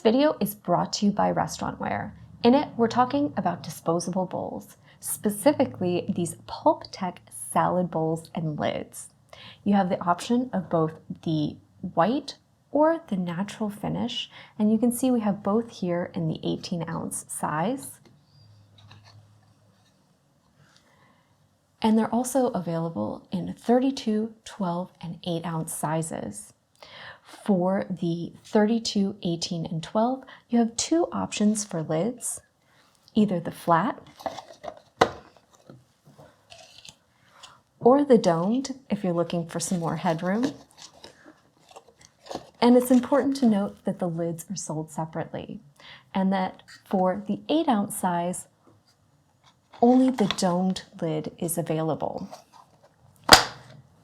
This video is brought to you by Restaurantware. In it, we're talking about disposable bowls, specifically these Pulp salad bowls and lids. You have the option of both the white or the natural finish, and you can see we have both here in the 18-ounce size. And they're also available in 32, 12, and 8-ounce sizes. For the 32, 18, and 12, you have two options for lids, either the flat or the domed if you're looking for some more headroom. And it's important to note that the lids are sold separately, and that for the 8-ounce size, only the domed lid is available.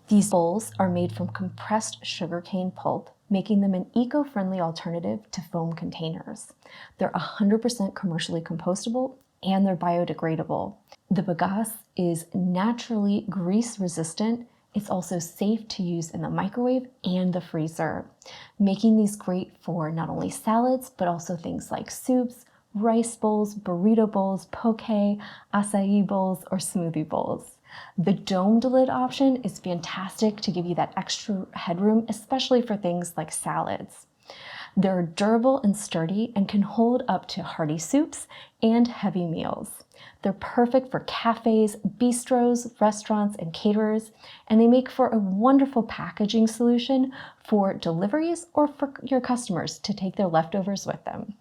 These bowls are made from compressed sugarcane pulp, making them an eco-friendly alternative to foam containers. They're 100% commercially compostable and they're biodegradable. The bagasse is naturally grease resistant. It's also safe to use in the microwave and the freezer, making these great for not only salads, but also things like soups, rice bowls, burrito bowls, poke, acai bowls, or smoothie bowls. The domed lid option is fantastic to give you that extra headroom, especially for things like salads. They're durable and sturdy and can hold up to hearty soups and heavy meals. They're perfect for cafes, bistros, restaurants, and caterers, and they make for a wonderful packaging solution for deliveries or for your customers to take their leftovers with them.